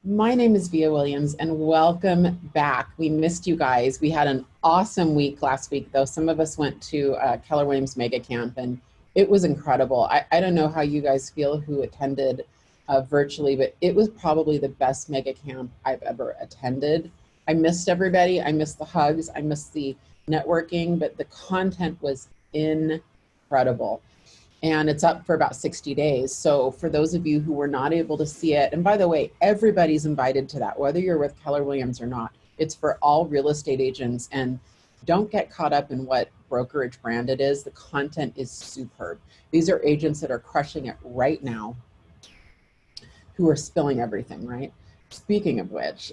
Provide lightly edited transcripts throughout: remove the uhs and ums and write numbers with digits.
My name is Via Williams and welcome back. We missed you guys. We had an awesome week last week, though. Some of us went to Keller Williams Mega Camp and it was incredible. I don't know how you guys feel who attended virtually, but it was probably the best mega camp I've ever attended. I missed everybody. I missed the hugs. I missed the networking, but the content was incredible. And it's up for about 60 days. So for those of you who were not able to see it, and by the way, everybody's invited to that, whether you're with Keller Williams or not. It's for all real estate agents, and don't get caught up in what brokerage brand it is. The content is superb. These are agents that are crushing it right now, who are spilling everything, right? Speaking of which,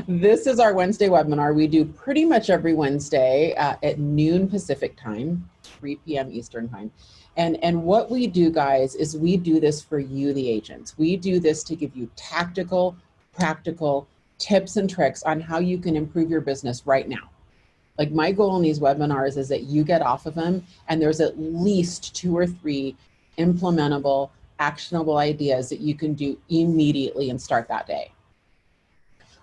this is our Wednesday webinar. We do pretty much every Wednesday at noon Pacific time, 3 p.m. Eastern time. And what we do, guys, is we do this for you, the agents. We do this to give you tactical, practical tips and tricks on how you can improve your business right now. Like, my goal in these webinars is that you get off of them and there's at least 2 or 3 implementable, actionable ideas that you can do immediately and start that day.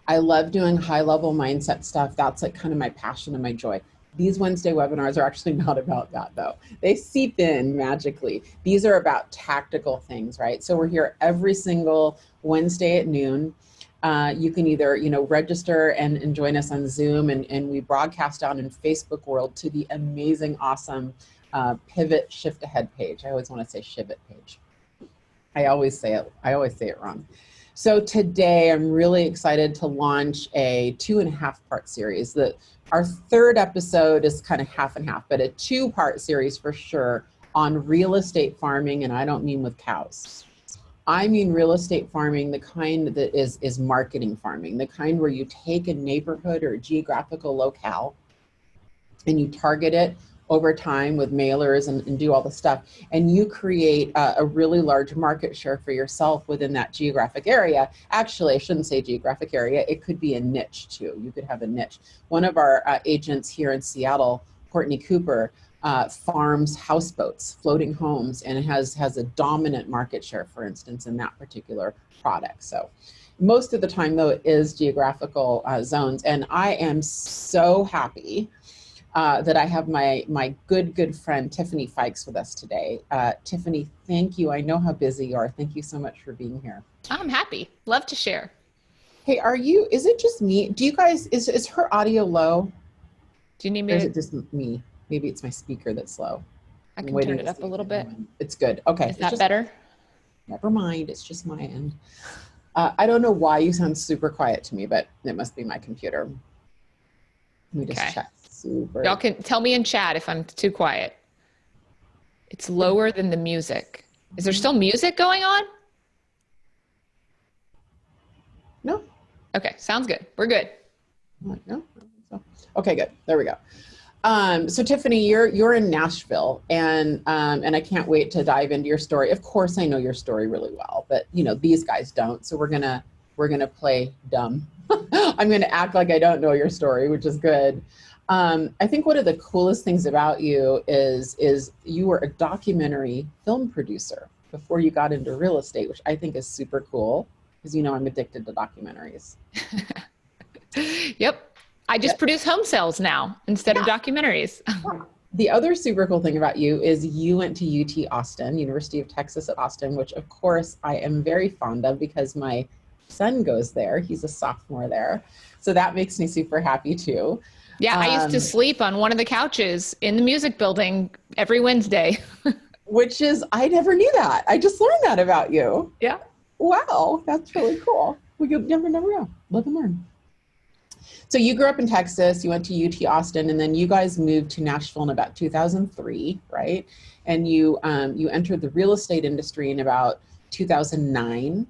I love doing high-level mindset stuff. That's like kind of my passion and my joy. These Wednesday webinars are actually not about that, though. They seep in magically. These are about tactical things, right? So we're here every single Wednesday at noon. You can either, register and join us on Zoom, and we broadcast out in Facebook world to the amazing, awesome Pivot Shift Ahead page. I always want to say Shivit page. I always say it wrong. So today I'm really excited to launch a 2.5-part series. Our third episode is kind of half and half, but a 2-part series for sure on real estate farming, and I don't mean with cows. I mean real estate farming, the kind that is marketing farming, the kind where you take a neighborhood or a geographical locale and you target it over time with mailers and do all the stuff, and you create a really large market share for yourself within that geographic area. Actually, I shouldn't say geographic area. It could be a niche too. You could have a niche. One of our agents here in Seattle, Courtney Cooper, farms houseboats, floating homes, and it has a dominant market share, for instance, in that particular product. So most of the time, though, it is geographical zones, and I am so happy that I have my good friend Tiffany Fykes with us today. Tiffany, thank you. I know how busy you are. Thank you so much for being here. I'm happy. Love to share. Hey, is it just me? Do you guys, is her audio low? Do you need me or is it just me? Maybe it's my speaker that's low. I can turn it up a little bit. It's good. Okay. Is that better? Never mind. It's just my end. I don't know why you sound super quiet to me, but it must be my computer. Let me just check. Super. Y'all can tell me in chat if I'm too quiet. It's lower than the music. Is there still music going on? No. Okay, sounds good. We're good. No. Okay, good. There we go. So Tiffany, you're in Nashville, and I can't wait to dive into your story. Of course, I know your story really well, but these guys don't. So we're gonna play dumb. I'm gonna act like I don't know your story, which is good. I think one of the coolest things about you is you were a documentary film producer before you got into real estate, which I think is super cool because I'm addicted to documentaries. Yep. I just produce home sales now instead of documentaries. The other super cool thing about you is you went to UT Austin, University of Texas at Austin, which of course I am very fond of because my son goes there. He's a sophomore there. So that makes me super happy too. Yeah, I used to sleep on one of the couches in the music building every Wednesday. Which is, I never knew that. I just learned that about you. Yeah. Wow, that's really cool. Well, you never know. Live and learn. So you grew up in Texas, you went to UT Austin, and then you guys moved to Nashville in about 2003, right? And you entered the real estate industry in about 2009.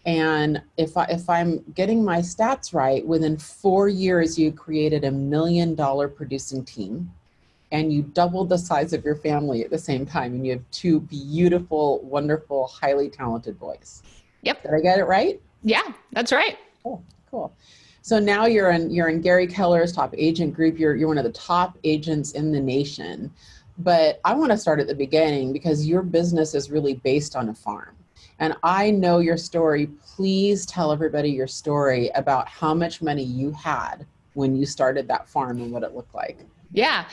And if I'm getting my stats right, within 4 years, you created $1 million producing team, and you doubled the size of your family at the same time. And you have 2 beautiful, wonderful, highly talented boys. Yep. Did I get it right? Yeah, that's right. Cool. So now you're in Gary Keller's top agent group. You're one of the top agents in the nation. But I want to start at the beginning because your business is really based on a farm. And I know your story. Please tell everybody your story about how much money you had when you started that farm and what it looked like. Yeah.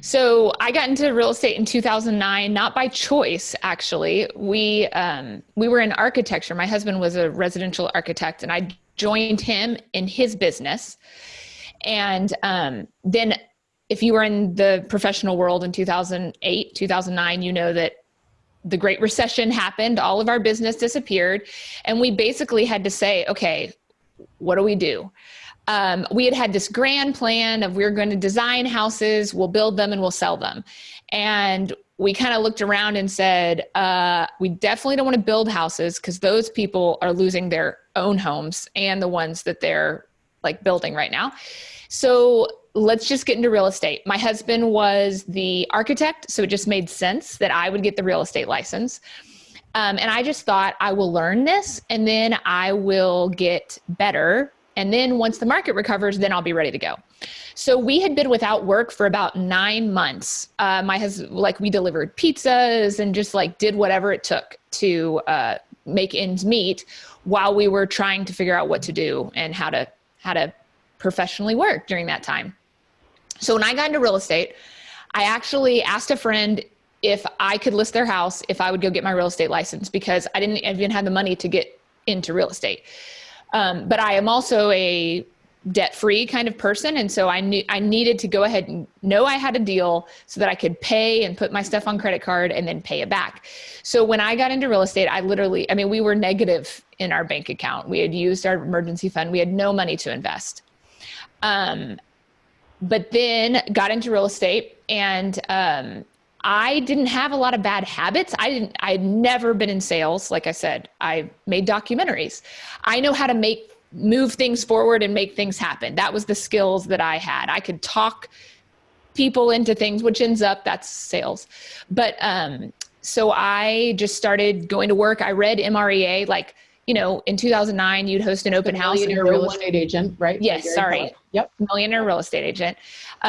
So I got into real estate in 2009, not by choice, actually. We were in architecture. My husband was a residential architect, and I joined him in his business. And then if you were in the professional world in 2008, 2009, you know that the Great Recession happened, all of our business disappeared, and we basically had to say, okay, what do we do? We had this grand plan of we're going to design houses, we'll build them, and we'll sell them. And we kind of looked around and said, we definitely don't want to build houses because those people are losing their own homes and the ones that they're like building right now. So let's just get into real estate. My husband was the architect, so it just made sense that I would get the real estate license. And I just thought, I will learn this and then I will get better. And then once the market recovers, then I'll be ready to go. So we had been without work for about 9 months. My husband, like, we delivered pizzas and just like did whatever it took to make ends meet while we were trying to figure out what to do and how to professionally work during that time. So when I got into real estate, I actually asked a friend if I could list their house, if I would go get my real estate license, because I didn't even have the money to get into real estate. But I am also a debt-free kind of person. And so I knew I needed to go ahead and know I had a deal so that I could pay and put my stuff on credit card and then pay it back. So when I got into real estate, we were negative in our bank account. We had used our emergency fund. We had no money to invest. But then got into real estate, and I didn't have a lot of bad habits. I had never been in sales. Like I said, I made documentaries. I know how to move things forward and make things happen. That was the skills that I had. I could talk people into things, which ends up, that's sales. But, so I just started going to work. I read MREA, like, in 2009, you'd host an open house. Millionaire real estate agent, right? Yes, sorry. Yep. Millionaire real estate agent.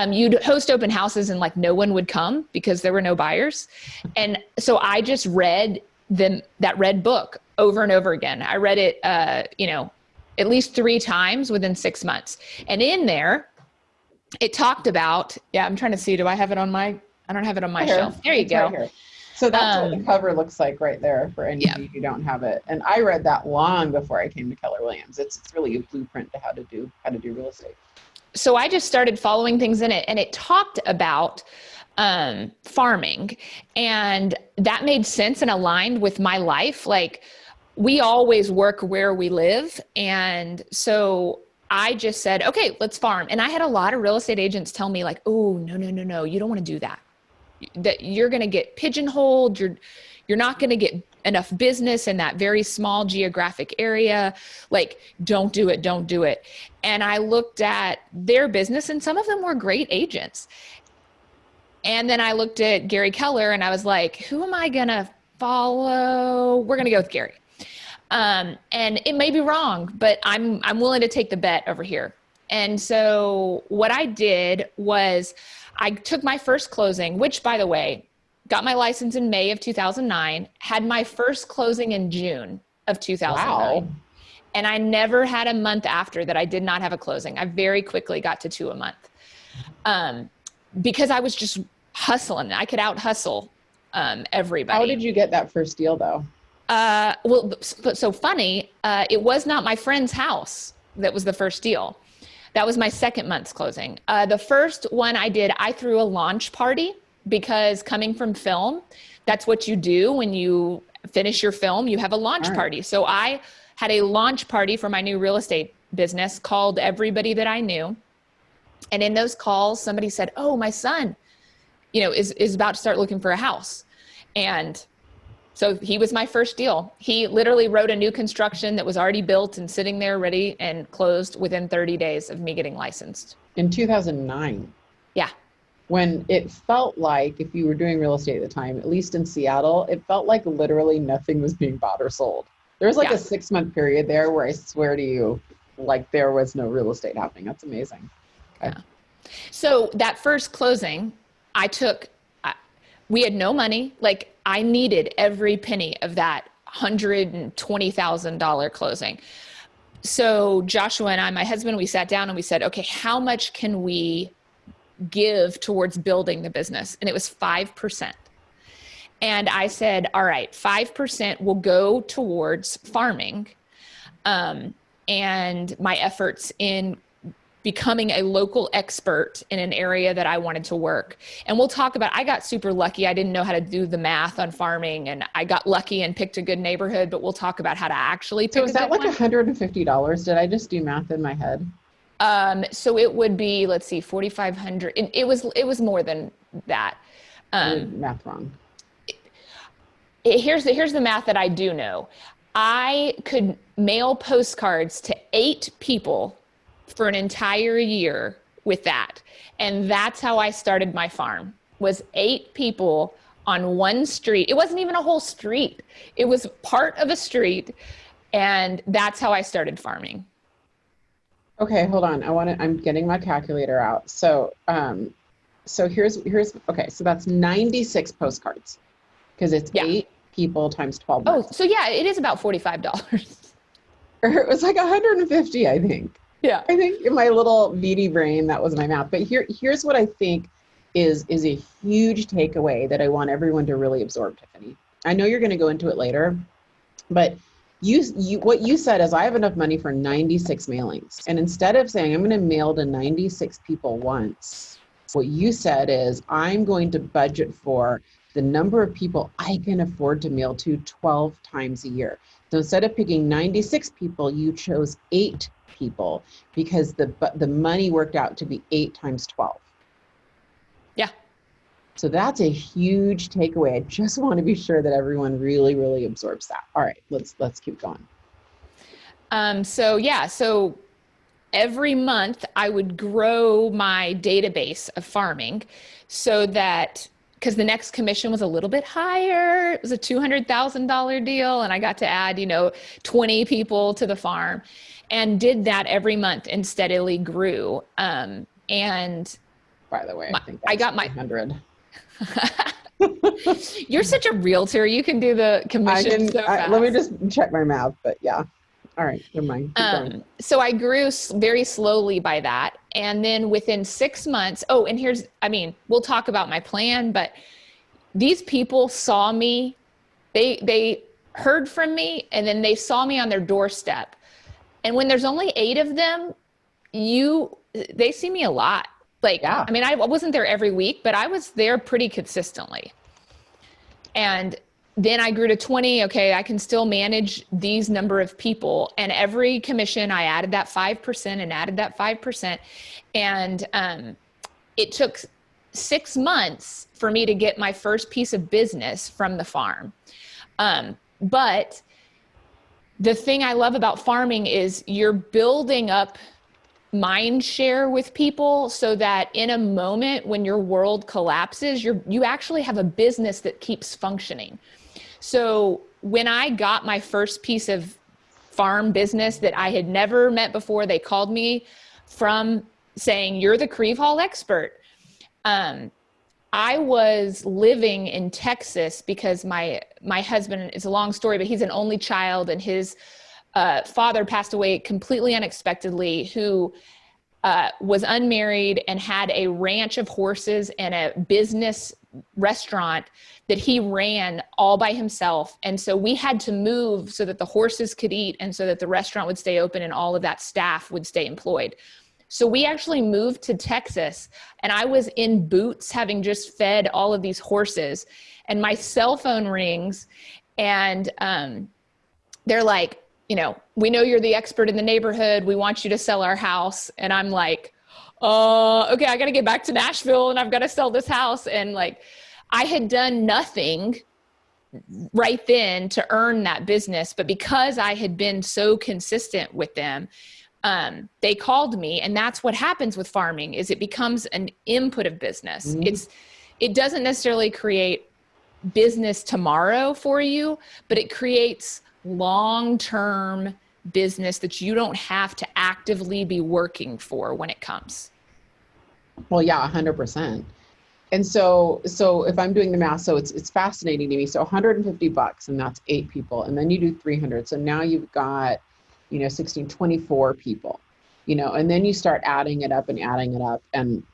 You'd host open houses and like no one would come because there were no buyers. And so I just read that red book over and over again. I read it, at least 3 times within 6 months. And in there, it talked about, I'm trying to see, I don't have it on my shelf. There you go. Right here. So that's what the cover looks like right there for any of you who don't have it. And I read that long before I came to Keller Williams. It's really a blueprint to how to do real estate. So I just started following things in it, and it talked about farming, and that made sense and aligned with my life. Like, we always work where we live. And so I just said, okay, let's farm. And I had a lot of real estate agents tell me like, oh, no, you don't want to do that. That you're going to get pigeonholed. You're not going to get enough business in that very small geographic area. Like, don't do it. And I looked at their business, and some of them were great agents. And then I looked at Gary Keller, and I was like, who am I going to follow? We're going to go with Gary. And it may be wrong, but I'm willing to take the bet over here. And so what I did was I took my first closing, which, by the way, got my license in May of 2009, had my first closing in June of 2009. Wow. And I never had a month after that I did not have a closing. I very quickly got to 2 a month because I was just hustling. I could out hustle everybody. How did you get that first deal, though? So funny, it was not my friend's house that was the first deal. That was my second month's closing. The first one I did, I threw a launch party, because coming from film, that's what you do when you finish your film, you have a launch party. So I had a launch party for my new real estate business, called everybody that I knew. And in those calls, somebody said, oh, my son, is about to start looking for a house. And so he was my first deal. He literally wrote a new construction that was already built and sitting there ready and closed within 30 days of me getting licensed. In 2009? Yeah. When it felt like, if you were doing real estate at the time, at least in Seattle, it felt like literally nothing was being bought or sold. There was like a 6-month period there where I swear to you, like there was no real estate happening. That's amazing. Okay. Yeah. So that first closing, we had no money. Like, I needed every penny of that $120,000 closing. So Joshua and I, my husband, we sat down and we said, okay, how much can we give towards building the business? And it was 5%. And I said, all right, 5% will go towards farming, and my efforts in becoming a local expert in an area that I wanted to work. And we'll talk about, I got super lucky. I didn't know how to do the math on farming, and I got lucky and picked a good neighborhood, but we'll talk about how to actually pick a good one. So is that like $150? Did I just do math in my head? So it would be, let's see, 4,500. It was more than that. Math wrong. Here's the math that I do know. I could mail postcards to 8 people for an entire year with that. And that's how I started my farm, was 8 people on one street. It wasn't even a whole street. It was part of a street. And that's how I started farming. Okay, hold on. I'm getting my calculator out. So here's okay. So that's 96 postcards, because it's 8 people times 12 months. Oh, so yeah, it is about $45. Or it was like 150, I think. Yeah. I think in my little VD brain, that was my math. But here's what I think is a huge takeaway that I want everyone to really absorb, Tiffany. I know you're going to go into it later, but what you said is, I have enough money for 96 mailings. And instead of saying I'm going to mail to 96 people once, what you said is, I'm going to budget for the number of people I can afford to mail to 12 times a year. So instead of picking 96 people, you chose 8 people, because the money worked out to be 8 times 12. Yeah. So that's a huge takeaway. I just want to be sure that everyone really, really absorbs that. All right, let's keep going. So every month I would grow my database of farming, so that, because the next commission was a little bit higher. It was a $200,000 deal, and I got to add, 20 people to the farm, and did that every month and steadily grew. And by the way, I think I got my 100. You're such a realtor. You can do the commission so fast. Let me just check my math, but yeah. All right, never mind. Keep going. So I grew very slowly by that. And then within 6 months, we'll talk about my plan, but these people saw me, they heard from me, and then they saw me on their doorstep. And when there's only 8 of them, they see me a lot. I wasn't there every week, but I was there pretty consistently. And then I grew to 20. Okay, I can still manage these number of people. And every commission, I added that 5% and added that 5%. And it took 6 months for me to get my first piece of business from the farm. But the thing I love about farming is you're building up mind share with people, so that in a moment when your world collapses, you actually have a business that keeps functioning. So when I got my first piece of farm business that I had never met before, they called me from saying, "You're the Creve Hall expert." I was living in Texas because my husband, it's a long story, but he's an only child, and his father passed away completely unexpectedly, who was unmarried and had a ranch of horses and a business restaurant that he ran all by himself. And so we had to move so that the horses could eat, and so that the restaurant would stay open and all of that staff would stay employed. So we actually moved to Texas, and I was in boots, having just fed all of these horses, and my cell phone rings, and they're like, "We know you're the expert in the neighborhood. We want you to sell our house." And I'm like, okay, I got to get back to Nashville, and I've got to sell this house. And I had done nothing right then to earn that business, but because I had been so consistent with them, they called me. And that's what happens with farming, is it becomes an input of business. Mm-hmm. It doesn't necessarily create business tomorrow for you, but it creates long-term business that you don't have to actively be working for when it comes. Well, yeah, 100%. And so if I'm doing the math, so it's fascinating to me. So $150 and that's 8 people. And then you do 300. So now you've got, 16, 24 people, and then you start adding it up and adding it up. And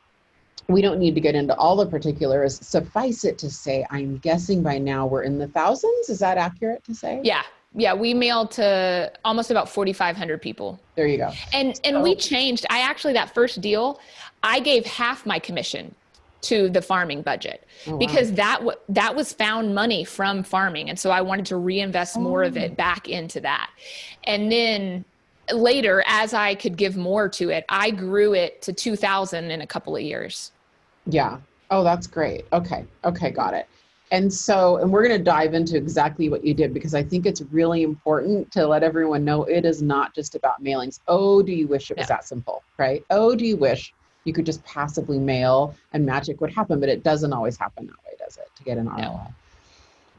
we don't need to get into all the particulars. Suffice it to say, I'm guessing by now we're in the thousands. Is that accurate to say? Yeah. Yeah. We mailed to almost about 4,500 people. There you go. And we changed. That first deal, I gave half my commission to the farming budget because that was found money from farming. And so I wanted to reinvest more of it back into that. And then later, as I could give more to it, I grew it to 2,000 in a couple of years. Yeah. Oh, that's great. Okay. Got it. And we're going to dive into exactly what you did, because I think it's really important to let everyone know it is not just about mailings. Oh, do you wish it was that simple, right? Oh, do you wish you could just passively mail and magic would happen? But it doesn't always happen that way, does it, to get an ROI? No.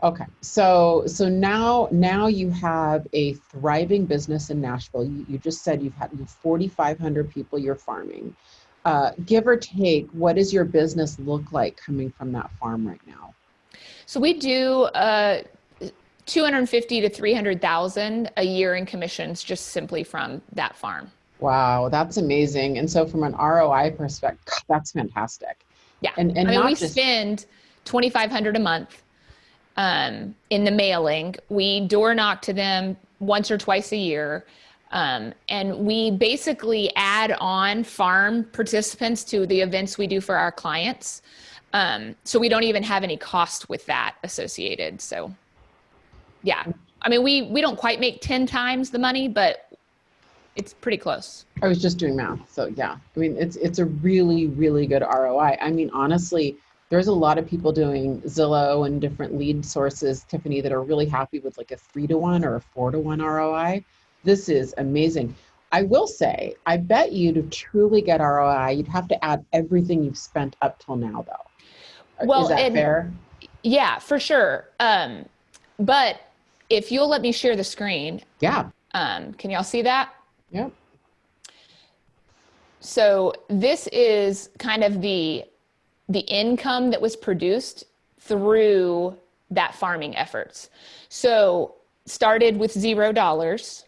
Okay. So now you have a thriving business in Nashville. You just said you've 4,500 people you're farming. Give or take, what does your business look like coming from that farm right now? So we do 250 to 300,000 a year in commissions just simply from that farm. Wow, that's amazing. And so from an ROI perspective, God, that's fantastic. Yeah. And we spend $2,500 a month in the mailing. We door knock to them once or twice a year. And we basically add on farm participants to the events we do for our clients. So we don't even have any cost with that associated. So yeah, we don't quite make 10 times the money, but it's pretty close. I was just doing math. So yeah, it's a really, really good ROI. Honestly, there's a lot of people doing Zillow and different lead sources, Tiffany, that are really happy with like a 3-to-1 or a 4-to-1 ROI. This is amazing. I will say, I bet you to truly get ROI, you'd have to add everything you've spent up till now, though. Well, is that fair? Yeah, for sure. But if you'll let me share the screen. Yeah. Can y'all see that? Yep. So this is kind of the income that was produced through that farming efforts. So started with $0.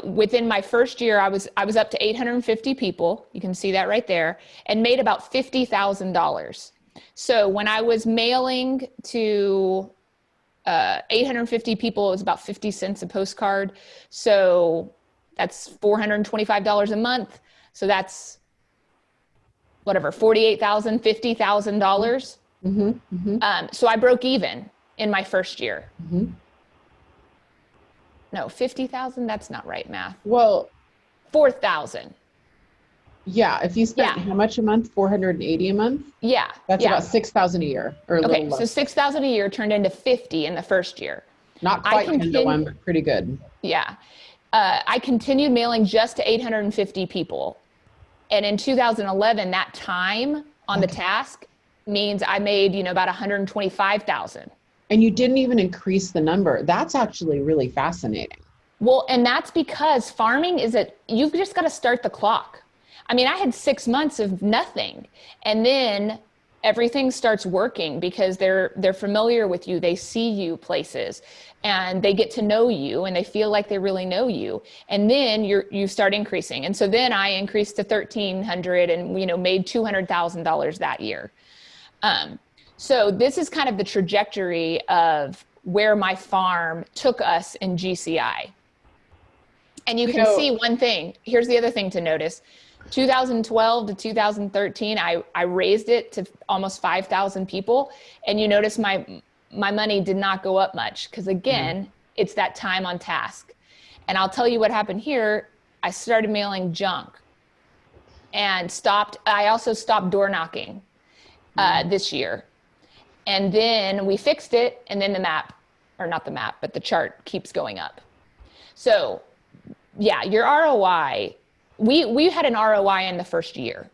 Within my first year, I was up to 850 people. You can see that right there, and made about $50,000. So when I was mailing to 850 people, it was about 50 cents a postcard. So that's $425 a month. So that's whatever, $48,000, $50,000. Mm-hmm, mm-hmm. So I broke even in my first year. Mm-hmm. No, 50,000. That's not right math. Well, 4,000. Yeah. If you spent how much a month? 480 a month? Yeah. That's about 6,000 a year or a little less. So 6,000 a year turned into 50 in the first year. Not quite 10-to-1, but pretty good. Yeah. I continued mailing just to 850 people. And in 2011, that time on the task means I made, about 125,000. And you didn't even increase the number. That's actually really fascinating. Well, and that's because farming you've just got to start the clock. I had 6 months of nothing, and then everything starts working because they're familiar with you. They see you places and they get to know you and they feel like they really know you. And then you start increasing. And so then I increased to 1,300 and, made $200,000 that year. So this is kind of the trajectory of where my farm took us in GCI. And you can see one thing. Here's the other thing to notice. 2012 to 2013, I raised it to almost 5,000 people. And you notice my money did not go up much because, again, it's that time on task. And I'll tell you what happened here. I started mailing junk and I also stopped door knocking this year. And then we fixed it, and then the chart keeps going up. So yeah, your ROI, we had an ROI in the first year.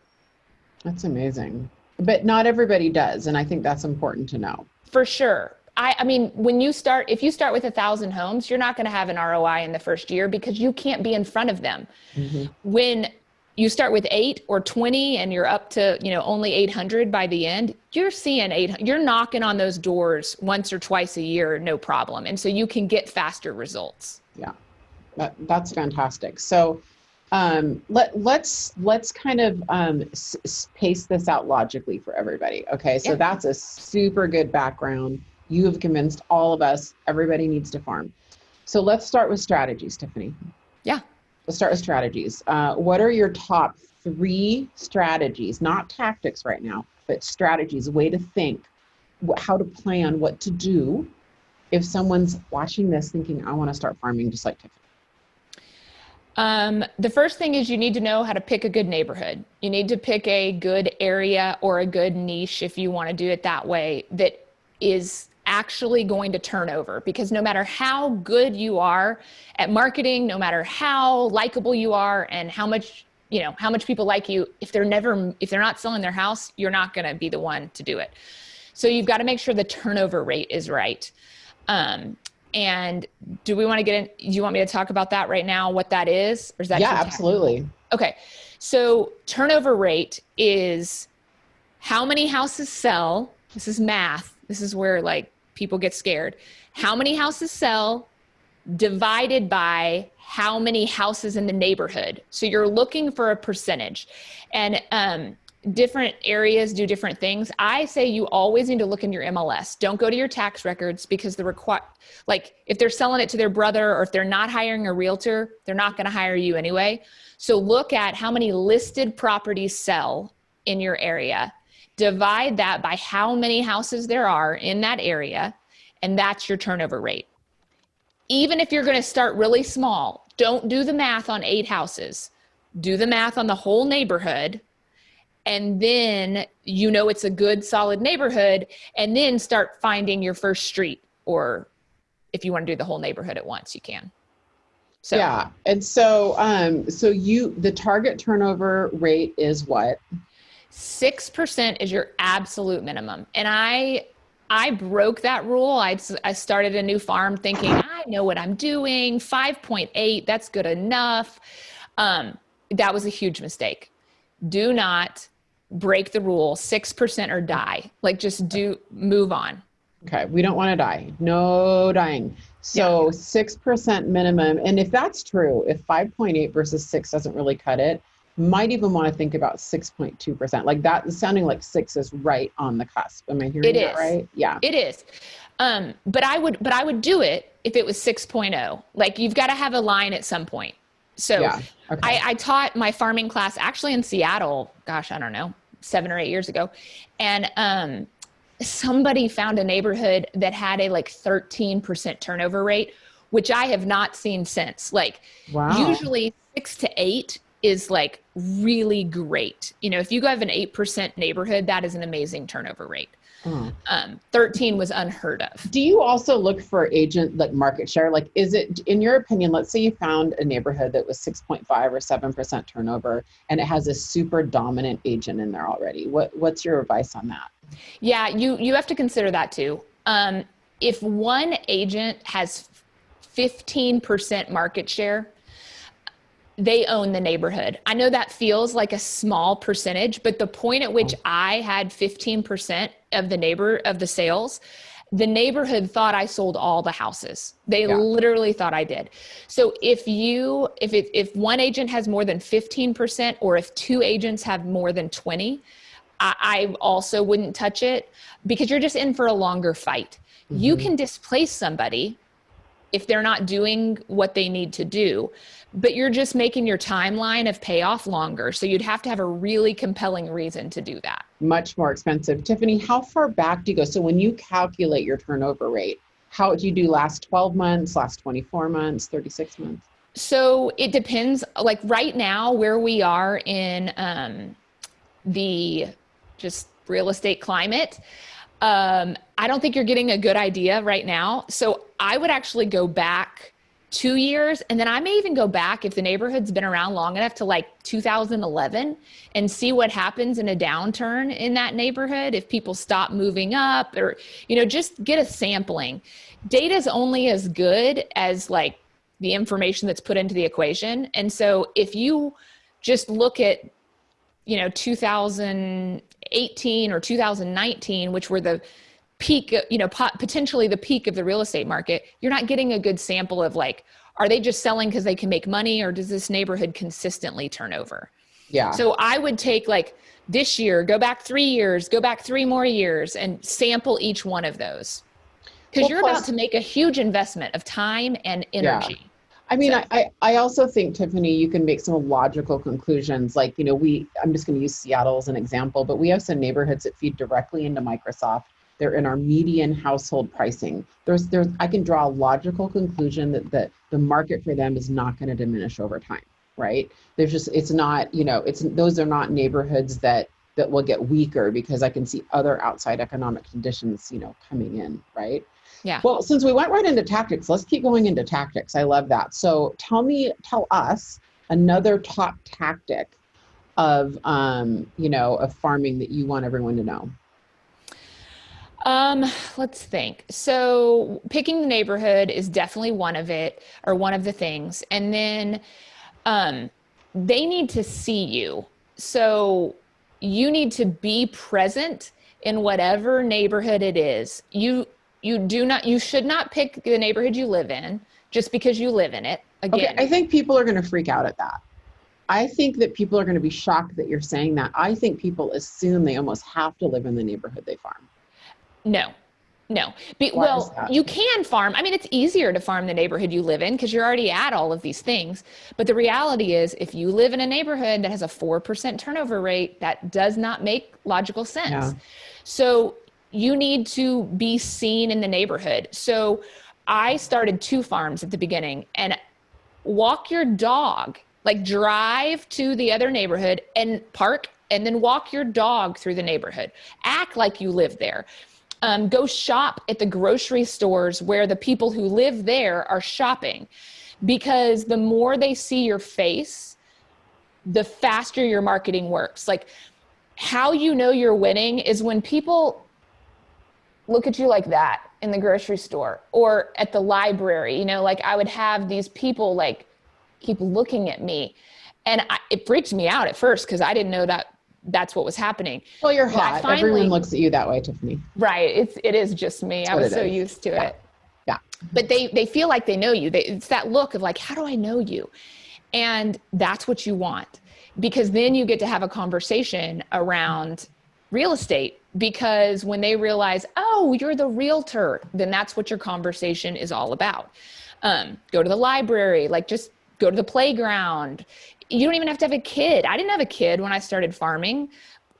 That's amazing. But not everybody does. And I think that's important to know. For sure. If you start with 1,000 homes, you're not going to have an ROI in the first year because you can't be in front of them. Mm-hmm. When you start with 8 or 20 and you're up to, only 800 by the end, you're seeing 800, you're knocking on those doors once or twice a year, no problem. And so you can get faster results. Yeah, that's fantastic. So let's kind of pace this out logically for everybody. Okay, so that's a super good background. You have convinced all of us, everybody needs to farm. So let's start with strategies, Tiffany. Yeah. Let's start with strategies. What are your top 3 strategies, not tactics right now, but strategies, a way to think, how to plan, what to do if someone's watching this thinking, I want to start farming just like Tiffany? The first thing is you need to know how to pick a good neighborhood. You need to pick a good area or a good niche, if you want to do it that way, that is actually going to turn over, because no matter how good you are at marketing, no matter how likable you are and how much people like you, if they're not selling their house, you're not going to be the one to do it. So you've got to make sure the turnover rate is right. And do we want to get in? Do you want me to talk about that right now, what that is? Or is that absolutely. Okay. So turnover rate is how many houses sell. This is math. This is where people get scared. How many houses sell divided by how many houses in the neighborhood. So you're looking for a percentage, and different areas do different things. I say you always need to look in your MLS. Don't go to your tax records, because if they're selling it to their brother, or if they're not hiring a realtor, they're not going to hire you anyway. So look at how many listed properties sell in your area. Divide that by how many houses there are in that area, and that's your turnover rate. Even if you're going to start really small, don't do the math on 8 houses. Do the math on the whole neighborhood, and then it's a good, solid neighborhood, and then start finding your first street, or if you want to do the whole neighborhood at once, you can. So yeah, and so the target turnover rate is what? 6% is your absolute minimum. And I broke that rule. I started a new farm thinking, I know what I'm doing. 5.8, that's good enough. That was a huge mistake. Do not break the rule. 6% or die. Just move on. Okay. We don't want to die. No dying. So 6% minimum. And if that's true, if 5.8 versus 6 doesn't really cut it, might even want to think about 6.2%. That is sounding like 6 is right on the cusp. Am I hearing that right? Yeah, it is. But I would do it if it was 6.0. You've got to have a line at some point. So I taught my farming class actually in Seattle, gosh, I don't know, 7 or 8 years ago. And, somebody found a neighborhood that had a 13% turnover rate, which I have not seen since. Wow. Usually 6 to 8 is really great. If you have an 8% neighborhood, that is an amazing turnover rate. 13 was unheard of. Do you also look for agent market share? Is it, in your opinion, let's say you found a neighborhood that was 6.5 or 7% turnover and it has a super dominant agent in there already. What's your advice on that? Yeah, you have to consider that too. If one agent has 15% market share, they own the neighborhood. I know that feels like a small percentage, but the point at which I had 15% of the sales, the neighborhood thought I sold all the houses. They literally thought I did. So if one agent has more than 15%, or if 2 agents have more than 20, I also wouldn't touch it, because you're just in for a longer fight. Mm-hmm. You can displace somebody if they're not doing what they need to do, but you're just making your timeline of payoff longer. So you'd have to have a really compelling reason to do that. Much more expensive. Tiffany, how far back do you go? So when you calculate your turnover rate, how do you do last 12 months, last 24 months, 36 months? So it depends. Right now, where we are in the just real estate climate, I don't think you're getting a good idea right now. So I would actually go back 2 years, and then I may even go back, if the neighborhood's been around long enough, to 2011, and see what happens in a downturn in that neighborhood. If people stop moving up, or, just get a sampling. Data is only as good as the information that's put into the equation. And so if you just look at, 2018 or 2019, which were the peak, potentially the peak of the real estate market. You're not getting a good sample of like, are they just selling because they can make money, or does this neighborhood consistently turn over? Yeah. So I would take like this year, go back 3 years, go back 3 more years, and sample each one of those. Because you're about to make a huge investment of time and energy. Yeah. I mean, I also think, Tiffany, you can make some logical conclusions. Like, I'm just going to use Seattle as an example, but we have some neighborhoods that feed directly into Microsoft. They're in our median household pricing. I can draw a logical conclusion that the market for them is not going to diminish over time, right? It's not, those are not neighborhoods that will get weaker because I can see other outside economic conditions, coming in, right? Yeah. Well, since we went right into tactics, let's keep going into tactics. I love that. So tell us another top tactic of farming that you want everyone to know. Let's think. So picking the neighborhood is definitely one of the things. And then, they need to see you. So you need to be present in whatever neighborhood it is. You should not pick the neighborhood you live in just because you live in it. Again, okay, I think people are going to freak out at that. I think that people are going to be shocked that you're saying that. I think people assume they almost have to live in the neighborhood they farm. No. Well, you can farm. I mean, it's easier to farm the neighborhood you live in because you're already at all of these things. But the reality is, if you live in a neighborhood that has a 4% turnover rate, that does not make logical sense. Yeah. So you need to be seen in the neighborhood. So I started 2 farms at the beginning, and walk your dog, like drive to the other neighborhood and park, and then walk your dog through the neighborhood. Act like you live there. Go shop at the grocery stores where the people who live there are shopping, because the more they see your face, the faster your marketing works. Like, how you're winning is when people look at you like that in the grocery store or at the library. Like, I would have these people like keep looking at me, and it freaked me out at first because I didn't know that's what was happening. Well, you're hot. Everyone looks at you that way, Tiffany. Right. It is just me. I was so used to it. Yeah. But they feel like they know you. It's that look of like, how do I know you? And that's what you want, because then you get to have a conversation around real estate, because when they realize, oh, you're the realtor, then that's what your conversation is all about. Go to the library, like just go to the playground. You don't even have to have a kid. I didn't have a kid when I started farming.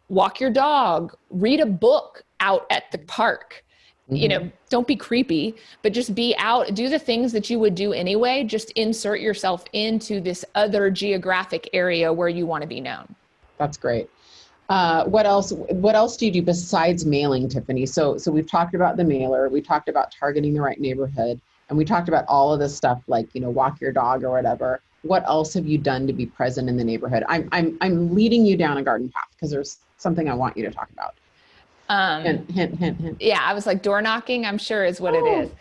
Walk your dog, read a book out at the park. Mm-hmm. Don't be creepy, but just be out, do the things that you would do anyway. Just insert yourself into this other geographic area where you want to be known. That's great. What else do you do besides mailing, Tiffany? So we've talked about the mailer, we talked about targeting the right neighborhood, and we talked about all of this stuff like, walk your dog or whatever. What else have you done to be present in the neighborhood? I'm leading you down a garden path because there's something I want you to talk about. Hint. Yeah, I was like, door knocking, I'm sure is what it is.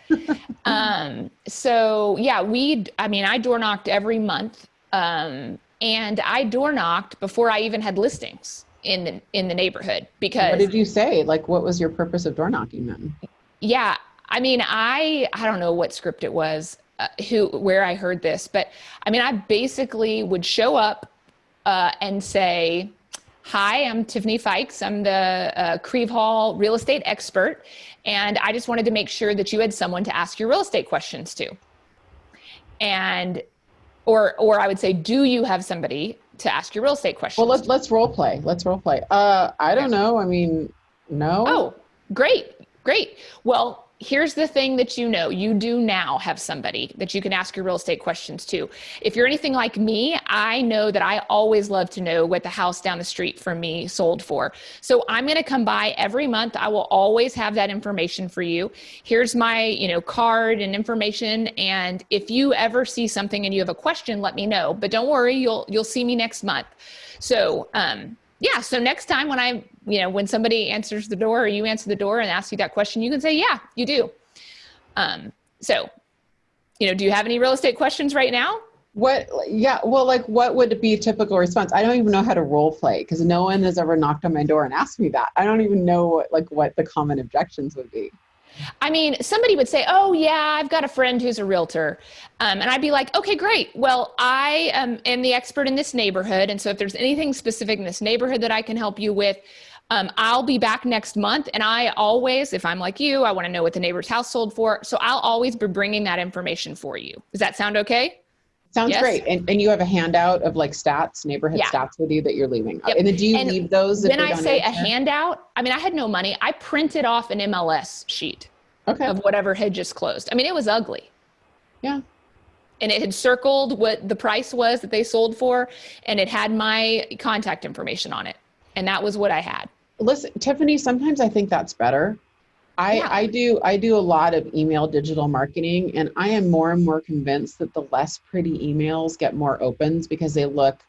So yeah, I door knocked every month. And I door knocked before I even had listings in the neighborhood, because what did you say? Like, what was your purpose of door knocking then? Yeah. I don't know what script it was, where I heard this, but I basically would show up, and say, hi, I'm Tiffany Fykes. I'm the Creve Hall real estate expert. And I just wanted to make sure that you had someone to ask your real estate questions to. Or I would say, do you have somebody to ask your real estate questions? Well, let's role play. I don't know. No. Oh, great. Well, here's the thing that you do now have somebody that you can ask your real estate questions to. If you're anything like me, I know that I always love to know what the house down the street from me sold for. So I'm going to come by every month. I will always have that information for you. Here's my, card and information. And if you ever see something and you have a question, let me know. But don't worry, you'll see me next month. So, so next time when somebody answers the door or you answer the door and ask you that question, you can say, yeah, you do. Do you have any real estate questions right now? What would be a typical response? I don't even know how to role play because no one has ever knocked on my door and asked me that. I don't even know what the common objections would be. I mean, somebody would say, oh yeah, I've got a friend who's a realtor. And I'd be like, okay, great. Well, I am the expert in this neighborhood. And so if there's anything specific in this neighborhood that I can help you with, I'll be back next month. And I always, if I'm like you, I want to know what the neighbor's house sold for. So I'll always be bringing that information for you. Does that sound okay? Sounds Yes? great. And you have a handout of like stats, neighborhood stats with you that you're leaving. Yep. And then do you leave those? When I say a handout, I mean, I had no money. I printed off an MLS sheet of whatever had just closed. I mean, it was ugly. Yeah. And it had circled what the price was that they sold for. And it had my contact information on it. And that was what I had. Listen, Tiffany, sometimes I think that's better. I do a lot of email digital marketing, and I am more and more convinced that the less pretty emails get more opens because they look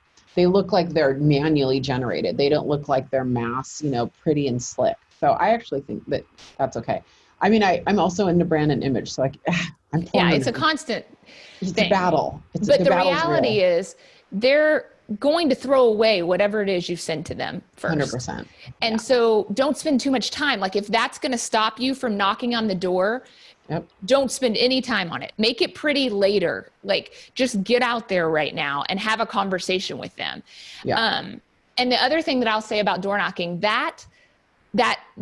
like they're manually generated. They don't look like they're mass, pretty and slick. So I actually think that that's okay. I mean, I'm also into brand and image, so I'm it's a constant thing. A battle. But the reality is they're going to throw away whatever it is you've sent to them first. 100%. And so don't spend too much time. Like if that's going to stop you from knocking on the door, don't spend any time on it. Make it pretty later. Like just get out there right now and have a conversation with them. Yeah. And the other thing that I'll say about door knocking, that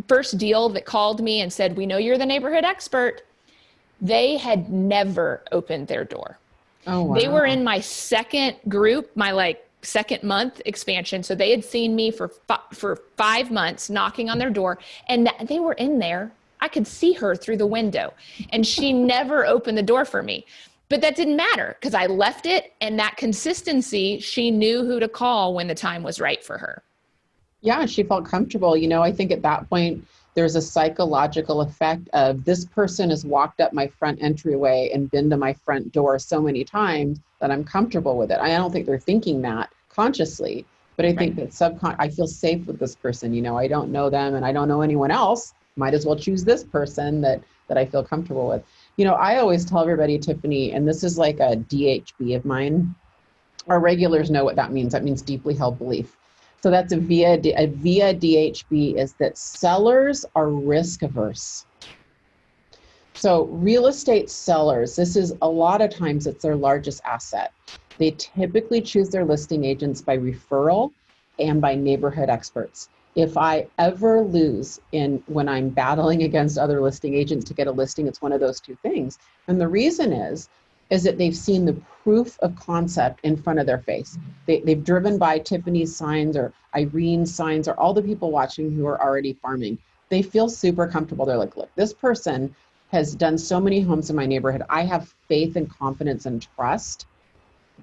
first deal that called me and said, we know you're the neighborhood expert, they had never opened their door. Oh, wow. They were in my second group, my second month expansion. So they had seen me for 5 months knocking on their door, and they were in there. I could see her through the window, and she never opened the door for me. But that didn't matter because I left it, and that consistency, she knew who to call when the time was right for her. Yeah, she felt comfortable. I think at that point, there's a psychological effect of this person has walked up my front entryway and been to my front door so many times that I'm comfortable with it. I don't think they're thinking that consciously, but I think that I feel safe with this person. I don't know them and I don't know anyone else. Might as well choose this person that I feel comfortable with. I always tell everybody, Tiffany, and this is like a DHB of mine. Our regulars know what that means. That means deeply held belief. So that's a via DHB is that sellers are risk averse. So real estate sellers, this is a lot of times it's their largest asset. They typically choose their listing agents by referral and by neighborhood experts. If I ever lose when I'm battling against other listing agents to get a listing, it's one of those two things. And the reason is that they've seen the proof of concept in front of their face. They've driven by Tiffany's signs or Irene's signs or all the people watching who are already farming. They feel super comfortable. They're like, look, this person has done so many homes in my neighborhood. I have faith and confidence and trust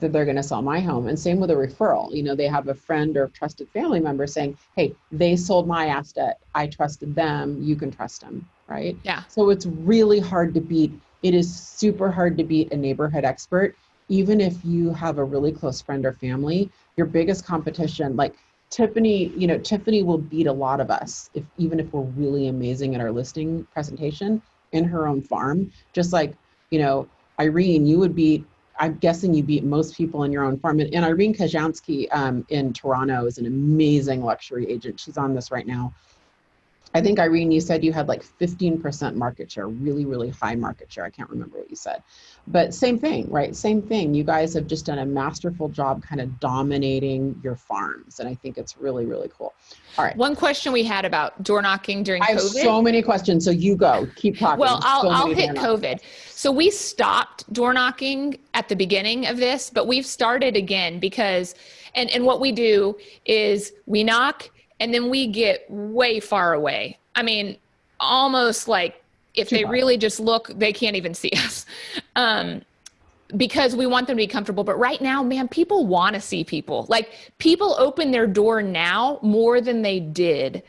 that they're going to sell my home. And same with a referral. They have a friend or trusted family member saying, hey, they sold my asset. I trusted them. You can trust them, right? Yeah. So it's really hard to beat. It is super hard to beat a neighborhood expert. Even if you have a really close friend or family, your biggest competition, like Tiffany will beat a lot of us even if we're really amazing at our listing presentation in her own farm. Just like, Irene, I'm guessing you beat most people in your own farm. And Irene Kajansky in Toronto is an amazing luxury agent. She's on this right now. I think, Irene, you said you had like 15% market share, really, really high market share. I can't remember what you said, but same thing, right? Same thing. You guys have just done a masterful job kind of dominating your farms. And I think it's really, really cool. All right. One question we had about door knocking during COVID. I have so many questions. So you go, keep talking. Well, I'll hit COVID. So we stopped door knocking at the beginning of this, but we've started again because, and what we do is we knock and then we get way far away. I mean, almost like if they really just look, they can't even see us because we want them to be comfortable. But right now, man, people want to see people. Like people open their door now more than they did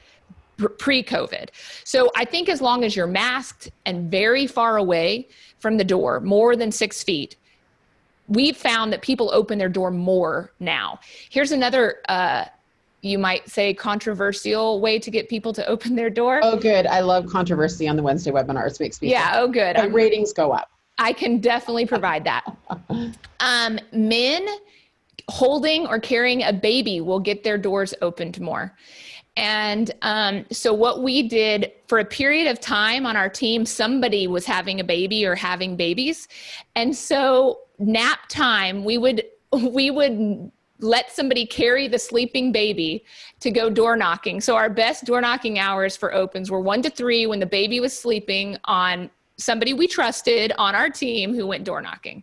pre-COVID. So I think as long as you're masked and very far away from the door, more than 6 feet, we've found that people open their door more now. Here's another, you might say, controversial way to get people to open their door. Oh, good. I love controversy on the Wednesday webinars. Makes me good. My ratings go up. I can definitely provide that. Men holding or carrying a baby will get their doors opened more. And so what we did for a period of time on our team, somebody was having a baby or having babies. And so nap time, we would let somebody carry the sleeping baby to go door knocking. So our best door knocking hours for opens were 1 to 3 when the baby was sleeping on somebody we trusted on our team who went door knocking.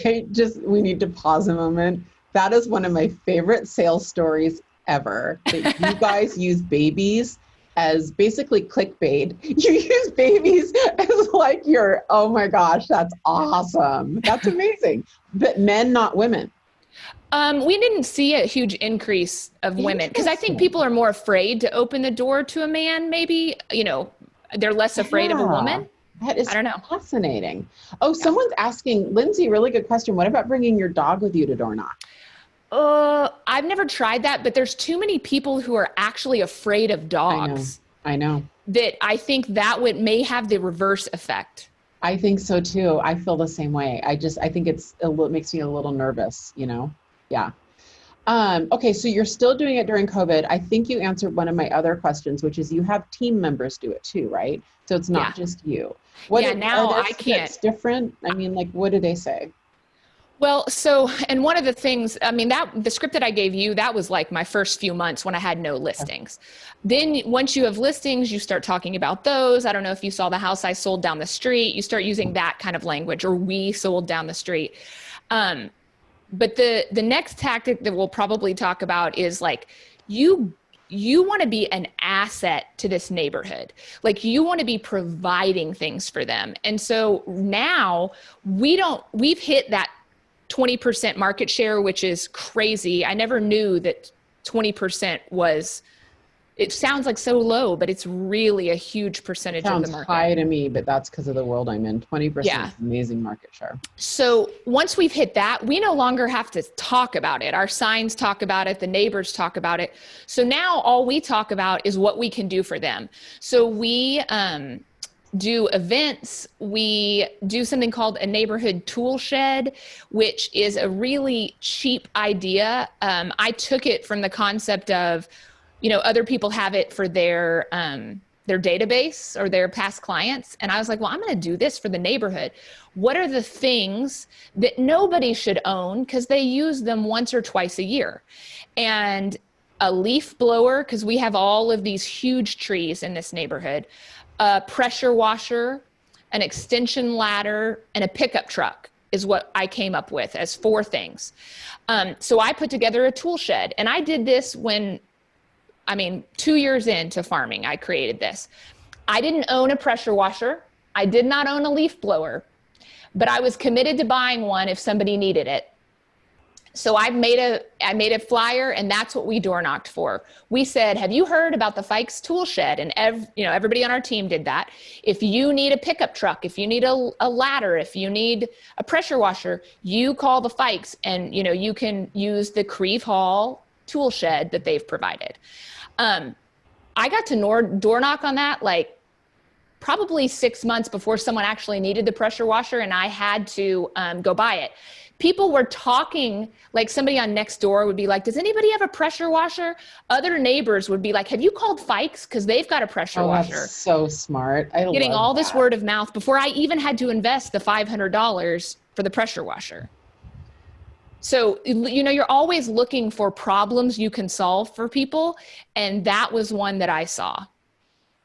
We need to pause a moment. That is one of my favorite sales stories ever. That you guys use babies as basically clickbait. You use babies as like oh my gosh, that's awesome. That's amazing. But men, not women. We didn't see a huge increase of women because I think people are more afraid to open the door to a man. Maybe, they're less afraid of a woman. That is I don't know. Fascinating. Oh, someone's asking, Lindsay, really good question. What about bringing your dog with you to door knock? I've never tried that, but there's too many people who are actually afraid of dogs. I know. That I think that may have the reverse effect. I think so too. I feel the same way. I think it makes me a little nervous, Yeah. Okay. So you're still doing it during COVID. I think you answered one of my other questions, which is you have team members do it too, right? So it's not just you. Now I can't. It's different. I mean, like, what do they say? Well, and one of the things, the script that I gave you, that was like my first few months when I had no listings. Then once you have listings, you start talking about those. I don't know if you saw the house I sold down the street. You start using that kind of language, or we sold down the street. But the next tactic that we'll probably talk about is like, you want to be an asset to this neighborhood. Like, you want to be providing things for them. And so now we've hit that 20% market share, which is crazy. I never knew that 20% it sounds like so low, but it's really a huge percentage of the market. Sounds high to me, but that's because of the world I'm in. 20% is amazing market share. So once we've hit that, we no longer have to talk about it. Our signs talk about it. The neighbors talk about it. So now all we talk about is what we can do for them. So we do events. We do something called a neighborhood tool shed, which is a really cheap idea. I took it from the concept of, other people have it for their database or their past clients. And I was like, well, I'm going to do this for the neighborhood. What are the things that nobody should own because they use them once or twice a year? And a leaf blower, because we have all of these huge trees in this neighborhood, a pressure washer, an extension ladder, and a pickup truck is what I came up with as 4 things. So I put together a tool shed, and I did this 2 years into farming, I created this. I didn't own a pressure washer. I did not own a leaf blower, but I was committed to buying one if somebody needed it. So I made a flyer, and that's what we door knocked for. We said, have you heard about the Fykes tool shed? And everybody on our team did that. If you need a pickup truck, if you need a ladder, if you need a pressure washer, you call the Fykes, and you can use the Creve Hall tool shed that they've provided. I got to door knock on that like probably 6 months before someone actually needed the pressure washer, and I had to go buy it. People were talking, like somebody on Nextdoor would be like, does anybody have a pressure washer? Other neighbors would be like, have you called Fykes? Because they've got a pressure washer. That's so smart. Getting all this word of mouth before I even had to invest the $500 for the pressure washer. So, you're always looking for problems you can solve for people. And that was one that I saw.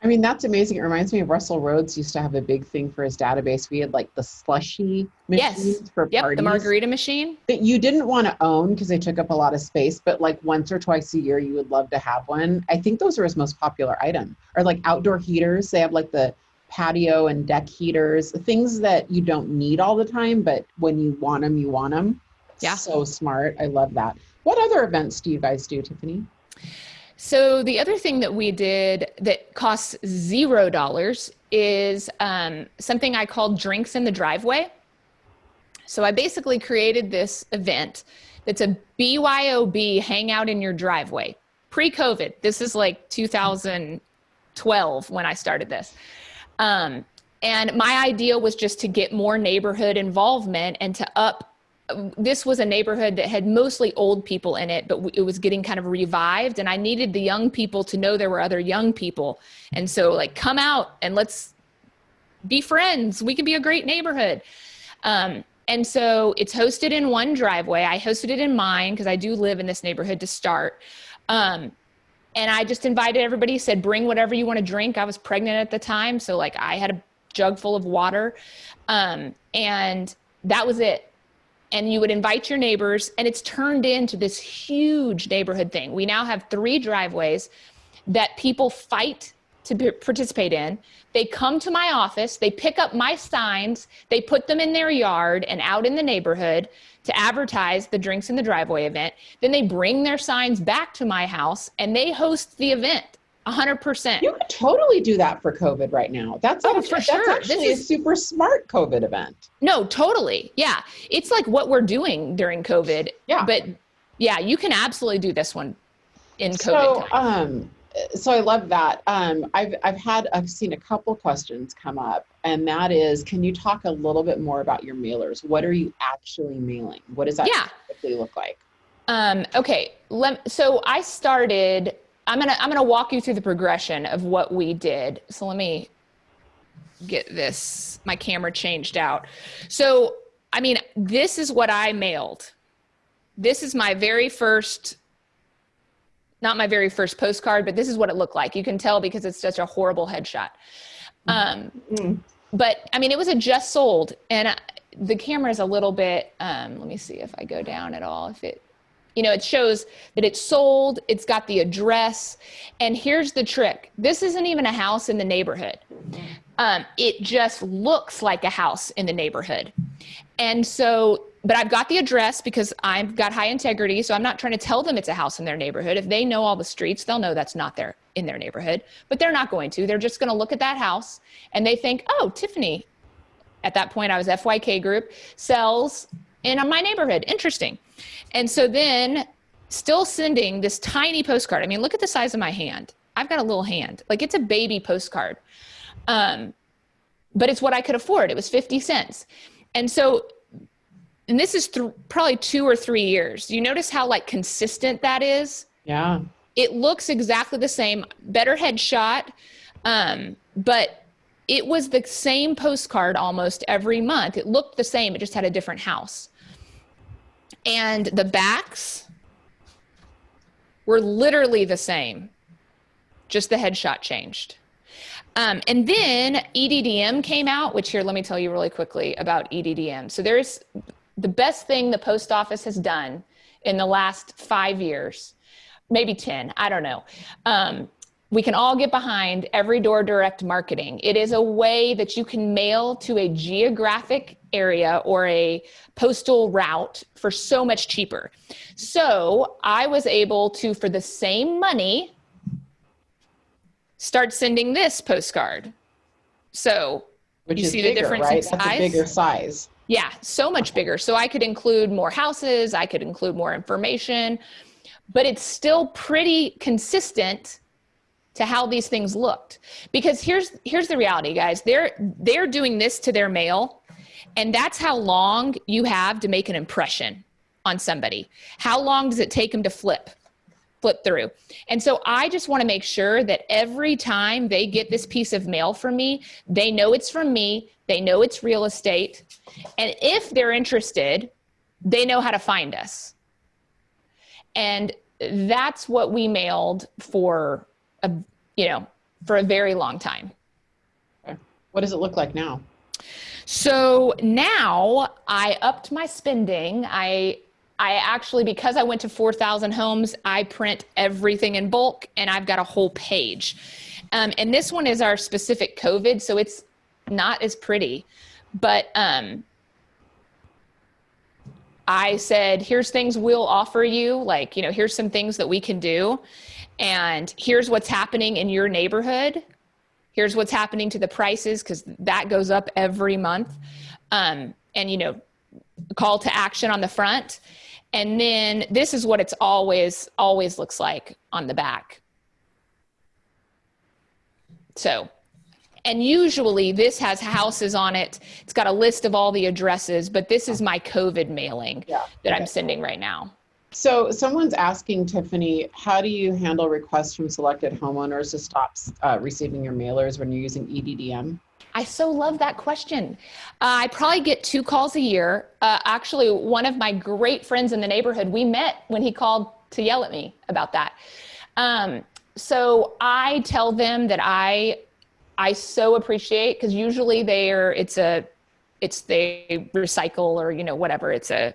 I mean, that's amazing. It reminds me of Russell Rhodes used to have a big thing for his database. We had like the slushy machines for parties. The margarita machine. That you didn't want to own because they took up a lot of space, but like once or twice a year, you would love to have one. I think those are his most popular item. Or like outdoor heaters. They have like the patio and deck heaters, things that you don't need all the time, but when you want them, you want them. Yeah. So smart. I love that. What other events do you guys do, Tiffany? So the other thing that we did that costs $0 is something I called Drinks in the Driveway. So I basically created this event that's a BYOB hangout in your driveway. Pre-COVID. This is like 2012 when I started this. And my idea was just to get more neighborhood involvement and to up. This was a neighborhood that had mostly old people in it, but it was getting kind of revived. And I needed the young people to know there were other young people. And so like, come out and let's be friends. We can be a great neighborhood. And so it's hosted in one driveway. I hosted it in mine because I do live in this neighborhood to start. And I just invited everybody, said, bring whatever you want to drink. I was pregnant at the time. So like I had a jug full of water. And that was it. And you would invite your neighbors, and it's turned into this huge neighborhood thing. We now have 3 driveways that people fight to participate in. They come to my office, they pick up my signs, they put them in their yard and out in the neighborhood to advertise the Drinks in the Driveway event. Then they bring their signs back to my house and they host the event 100%. You could totally do that for COVID right now. That's for sure. That's actually a super smart COVID event. No, totally. Yeah. It's like what we're doing during COVID. Yeah. But yeah, you can absolutely do this one in COVID time. So I love that. I've seen a couple questions come up, and that is, can you talk a little bit more about your mailers? What are you actually mailing? What does that typically look like? Okay. So I started, I'm going to walk you through the progression of what we did. So let me get my camera changed out. So, I mean, this is what I mailed. This is my very first, not my very first postcard, but this is what it looked like. You can tell because it's such a horrible headshot. But I mean, it was a just sold, and the camera is a little bit, let me see if I go down at all. If it, it shows that it's sold, it's got the address. And here's the trick. This isn't even a house in the neighborhood. It just looks like a house in the neighborhood. And so, but I've got the address because I've got high integrity. So I'm not trying to tell them it's a house in their neighborhood. If they know all the streets, they'll know that's not in their neighborhood, but they're not going to. They're just going to look at that house and they think, oh, Tiffany, at that point I was FYK group, sells in my neighborhood. Interesting. And so then still sending this tiny postcard. I mean, look at the size of my hand. I've got a little hand. Like, it's a baby postcard. But it's what I could afford. It was 50 cents. And so, and this is probably 2 or 3 years. You notice how like consistent that is? Yeah. It looks exactly the same, better headshot. But it was the same postcard almost every month. It looked the same. It just had a different house. And the backs were literally the same. Just the headshot changed. And then EDDM came out, which here, let me tell you really quickly about EDDM. So there's the best thing the post office has done in the last 5 years, maybe 10, I don't know. We can all get behind every door direct marketing. It is a way that you can mail to a geographic area or a postal route for so much cheaper. So I was able to, for the same money, start sending this postcard. So you see the difference in size? That's a bigger size. Yeah, so much bigger. So I could include more houses, I could include more information, but it's still pretty consistent to how these things looked. Because here's the reality, guys. They're doing this to their mail, and that's how long you have to make an impression on somebody. How long does it take them to flip through? And so I just want to make sure that every time they get this piece of mail from me, they know it's from me, they know it's real estate, and if they're interested, they know how to find us. And that's what we mailed for a very long time. Okay. What does it look like now? So now I upped my spending. I actually, because I went to 4,000 homes, I print everything in bulk, and I've got a whole page. And this one is our specific COVID, so it's not as pretty, but I said, here's things we'll offer you. Like, here's some things that we can do. And here's what's happening in your neighborhood. Here's what's happening to the prices, because that goes up every month. And, call to action on the front. And then this is what it's always looks like on the back. So, And usually this has houses on it. It's got a list of all the addresses, but this is my COVID mailing that I'm sending right now. So someone's asking, Tiffany, how do you handle requests from selected homeowners to stop receiving your mailers when you're using EDDM? I so love that question. I probably get 2 calls a year. Actually, one of my great friends in the neighborhood, we met when he called to yell at me about that. So I tell them that I so appreciate, because usually they recycle, or, you know, whatever. It's a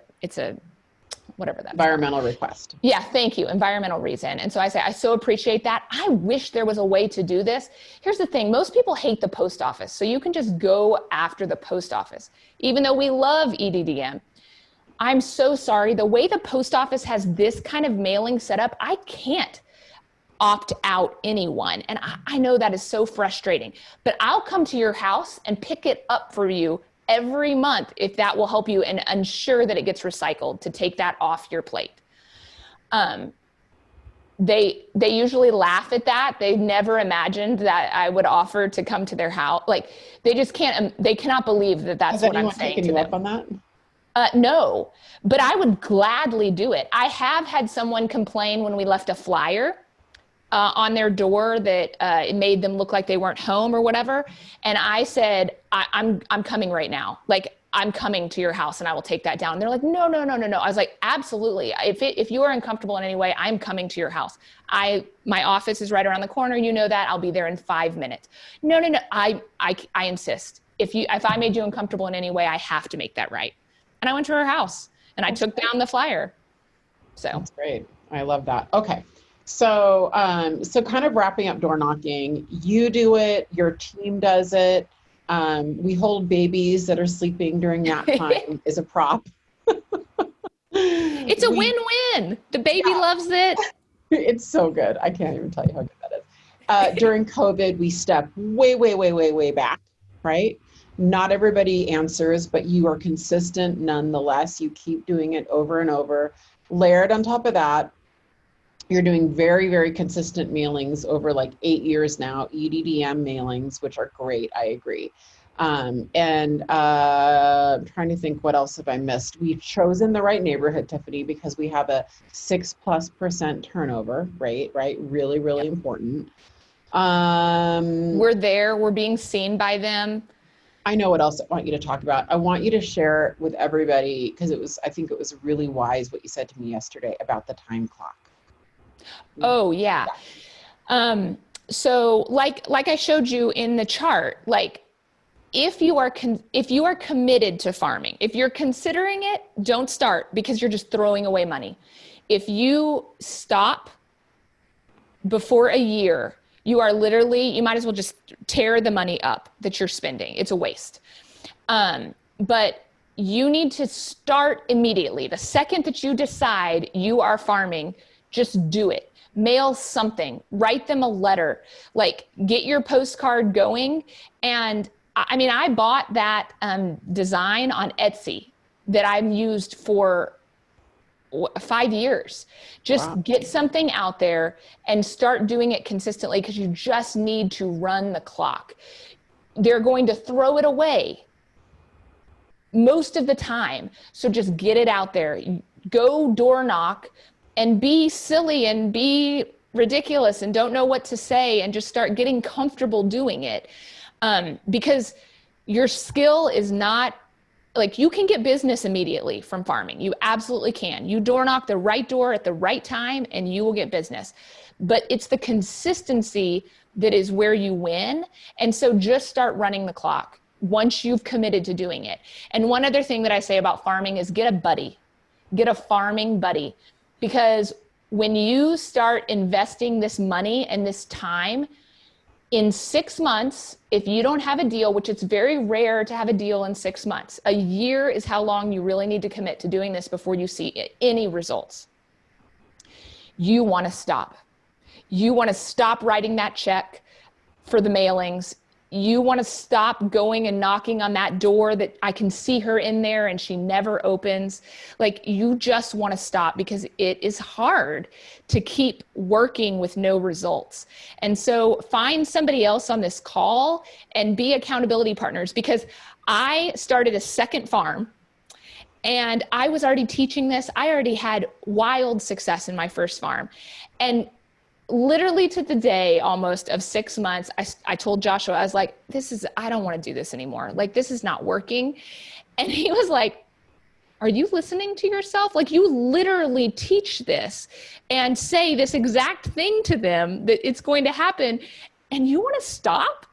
whatever that environmental request. Yeah, thank you. Environmental reason. And so I say, I so appreciate that. I wish there was a way to do this. Here's the thing. Most people hate the post office. So you can just go after the post office, even though we love EDDM. I'm so sorry. The way the post office has this kind of mailing set up, I can't opt out anyone. And I know that is so frustrating, but I'll come to your house and pick it up for you every month if that will help you and ensure that it gets recycled, to take that off your plate. They usually laugh at that. They never imagined that I would offer to come to their house. Like, they just they cannot believe that that's what I'm saying to them. Has anyone taken you up on that? No, but I would gladly do it. I have had someone complain when we left a flyer on their door that it made them look like they weren't home or whatever. And I said, I'm coming right now. Like, I'm coming to your house and I will take that down. And they're like, no. I was like, absolutely. If you are uncomfortable in any way, I'm coming to your house. My office is right around the corner. You know that. I'll be there in 5 minutes. No. I insist. If I made you uncomfortable in any way, I have to make that right. And I went to her house and I took down the flyer. So that's great. I love that. Okay. So kind of wrapping up door knocking, you do it, your team does it. We hold babies that are sleeping during nap time as a prop. It's a win-win. The baby loves it. It's so good. I can't even tell you how good that is. During COVID, we step way back, right? Not everybody answers, but you are consistent nonetheless. You keep doing it over and over. Layered on top of that, you're doing very, very consistent mailings over like 8 years now, EDDM mailings, which are great. I agree. I'm trying to think, what else have I missed? We've chosen the right neighborhood, Tiffany, because we have a 6+% turnover rate, right? Really, really important. We're there, we're being seen by them. I know what else I want you to talk about. I want you to share with everybody, because I think it was really wise what you said to me yesterday about the time clock. Oh yeah. So like I showed you in the chart, like if you are committed to farming, if you're considering it, don't start, because you're just throwing away money. If you stop before a year, you might as well just tear the money up that you're spending. It's a waste. But you need to start immediately. The second that you decide you are farming, just do it. Mail something, write them a letter, like get your postcard going. And I mean, I bought that design on Etsy that I've used for 5 years. Just get something out there and start doing it consistently, because you just need to run the clock. They're going to throw it away most of the time. So just get it out there. Go door knock and be silly and be ridiculous and don't know what to say, and just start getting comfortable doing it. Because your skill is not, like, you can get business immediately from farming. You absolutely can. You door knock the right door at the right time and you will get business. But it's the consistency that is where you win. And so just start running the clock once you've committed to doing it. And one other thing that I say about farming is get a buddy. Get a farming buddy. Because when you start investing this money and this time, in 6 months, if you don't have a deal, which it's very rare to have a deal in 6 months, a year is how long you really need to commit to doing this before you see any results. You want to stop. You want to stop writing that check for the mailings you want to stop going and knocking on that door that I can see her in there and she never opens. Like, you just want to stop because it is hard to keep working with no results. And so find somebody else on this call and be accountability partners, because I started a second farm and I was already teaching this. I already had wild success in my first farm. And literally to the day almost of 6 months, I told Joshua, I was like, I don't want to do this anymore. Like, this is not working. And he was like, are you listening to yourself? Like, you literally teach this and say this exact thing to them that it's going to happen, and you want to stop?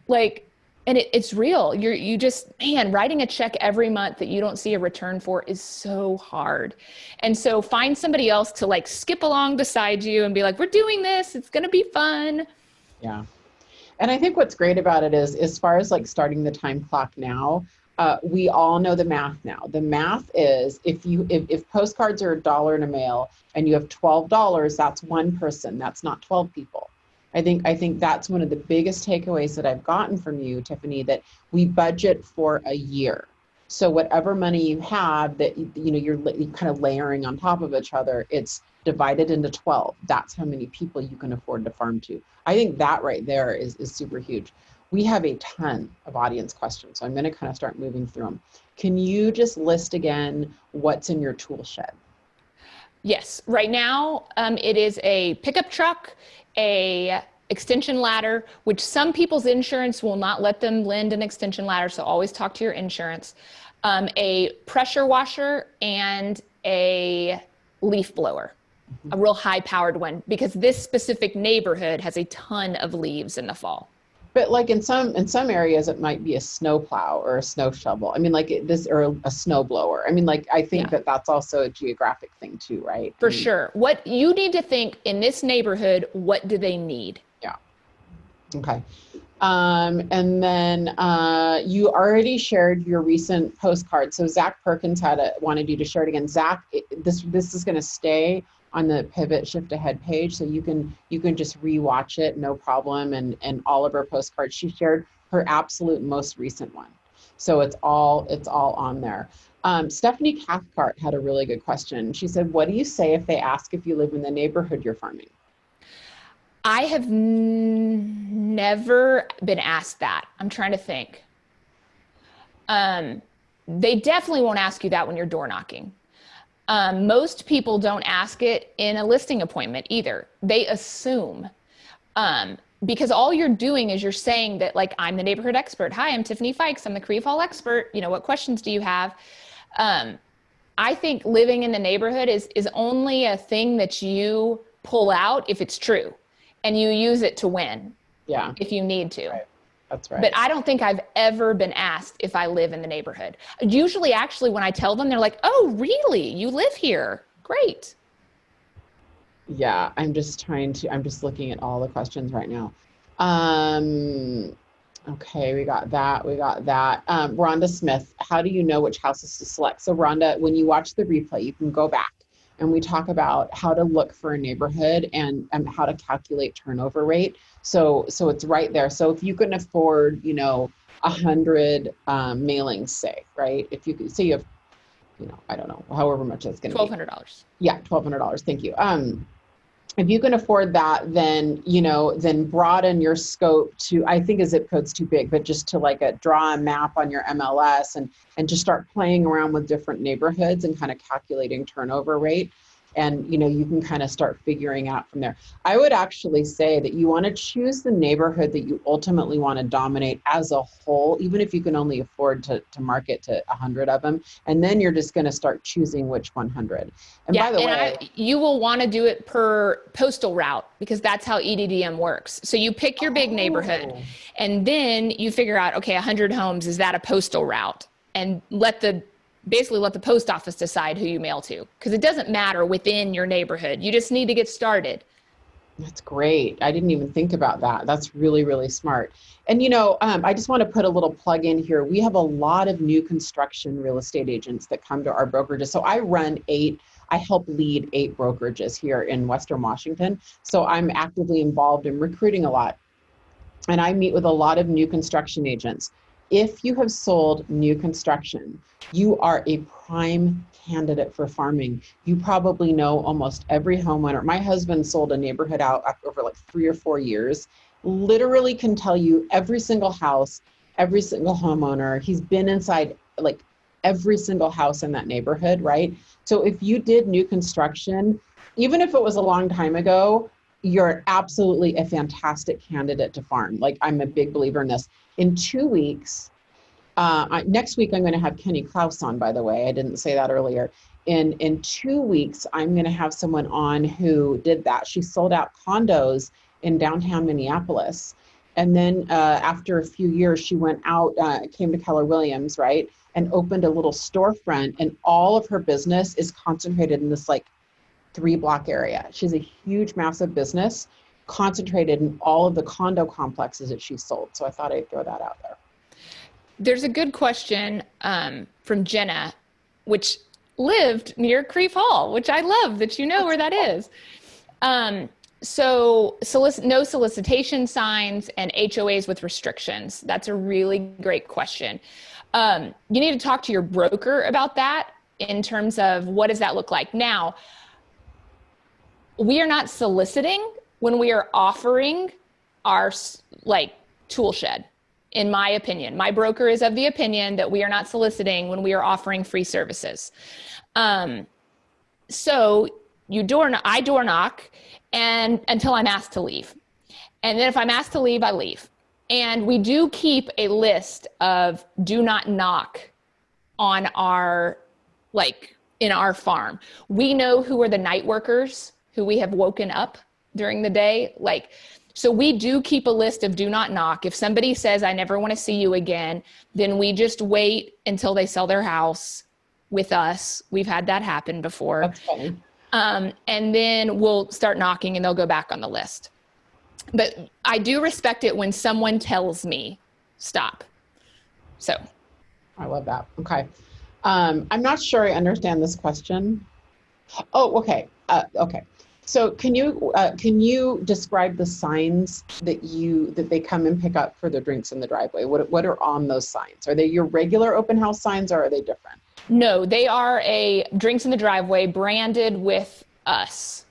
Like, and it's real. You just, man, writing a check every month that you don't see a return for is so hard. And so find somebody else to like skip along beside you and be like, we're doing this. It's going to be fun. Yeah. And I think what's great about it is, as far as like starting the time clock now, we all know the math now. The math is, if postcards are $1 in a mail and you have $12, that's one person. That's not 12 people. I think that's one of the biggest takeaways that I've gotten from you, Tiffany, that we budget for a year. So whatever money you have that, you're kind of layering on top of each other, it's divided into 12. That's how many people you can afford to farm to. I think that right there is super huge. We have a ton of audience questions, so I'm going to kind of start moving through them. Can you just list again what's in your tool shed? Yes. Right now, it is a pickup truck, a extension ladder, which some people's insurance will not let them lend an extension ladder, so always talk to your insurance, a pressure washer, and a leaf blower, a real high-powered one, because this specific neighborhood has a ton of leaves in the fall. But like in some areas, it might be a snow plow or a snow shovel. I mean, like this, or a snow blower. I mean, like, I think that's also a geographic thing too, right? For sure. What you need to think in this neighborhood, what do they need? Yeah. Okay. And then you already shared your recent postcard. So Zach Perkins wanted you to share it again. Zach, this is going to stay on the Pivot Shift Ahead page, so you can just rewatch it, no problem. And all of her postcards, she shared her absolute most recent one, so it's all on there. Stephanie Cathcart had a really good question. She said, "What do you say if they ask if you live in the neighborhood you're farming?" I have never been asked that. I'm trying to think. They definitely won't ask you that when you're door knocking. Most people don't ask it in a listing appointment either. They assume, because all you're doing is you're saying that, like, I'm the neighborhood expert. Hi, I'm Tiffany Fykes. I'm the Creve Hall expert. What questions do you have? I think living in the neighborhood is only a thing that you pull out if it's true, and you use it to win. Yeah. If you need to. Right. That's right. But I don't think I've ever been asked if I live in the neighborhood. Usually, actually, when I tell them, they're like, "Oh, really? You live here? Great." Yeah, I'm just looking at all the questions right now. Okay, we got that. Rhonda Smith, how do you know which houses to select? So Rhonda, when you watch the replay, you can go back and we talk about how to look for a neighborhood and how to calculate turnover rate. So it's right there. So if you can afford, 100 mailings, say, right? If you could say you have, I don't know, however much that's going to be. $1,200. Yeah, $1,200. Thank you. If you can afford that, then, then broaden your scope to, I think a zip code's too big, but just to draw a map on your MLS and just start playing around with different neighborhoods and kind of calculating turnover rate. And, you can kind of start figuring out from there. I would actually say that you want to choose the neighborhood that you ultimately want to dominate as a whole, even if you can only afford to market to 100 of them. And then you're just going to start choosing which 100. And by the way, you will want to do it per postal route, because that's how EDDM works. So you pick your big neighborhood and then you figure out, okay, 100 homes, is that a postal route? And basically let the post office decide who you mail to, because it doesn't matter within your neighborhood. You just need to get started. That's great. I didn't even think about that. That's really, really smart. And, I just want to put a little plug in here. We have a lot of new construction real estate agents that come to our brokerages. So I help lead 8 brokerages here in Western Washington. So I'm actively involved in recruiting a lot. and I meet with a lot of new construction agents. If you have sold new construction, you are a prime candidate for farming. You probably know almost every homeowner. My husband sold a neighborhood out over like 3 or 4 years, literally can tell you every single house, every single homeowner. He's been inside like every single house in that neighborhood, right? So if you did new construction, even if it was a long time ago, you're absolutely a fantastic candidate to farm. Like, I'm a big believer in this. In 2 weeks, next week, I'm going to have Kenny Klaus on, by the way. I didn't say that earlier. In 2 weeks, I'm going to have someone on who did that. She sold out condos in downtown Minneapolis. And then after a few years, she went out, came to Keller Williams, right? And opened a little storefront. And all of her business is concentrated in this like 3-block area. She's a huge, massive business concentrated in all of the condo complexes that she sold. So I thought I'd throw that out there. There's a good question from Jenna, which lived near Creve Hall, which I love that you know where that is. So no solicitation signs and HOAs with restrictions. That's a really great question. You need to talk to your broker about that in terms of what does that look like. Now, we are not soliciting when we are offering our like tool shed. In my opinion, my broker is of the opinion that we are not soliciting when we are offering free services. So I door knock and until I'm asked to leave. And then if I'm asked to leave, I leave. And we do keep a list of do not knock on our, like in our farm. We know who are the night workers who we have woken up during the day. So we do keep a list of do not knock. If somebody says, I never want to see you again, then we just wait until they sell their house with us. We've had that happen before. That's funny. And then we'll start knocking and they'll go back on the list. But I do respect it when someone tells me stop. So. I love that. Okay. I'm not sure I understand this question. Oh, okay. Okay. So can you describe the signs that they come and pick up for their drinks in the driveway? What are on those signs? Are they your regular open house signs or are they different? No, they are a drinks in the driveway branded with us.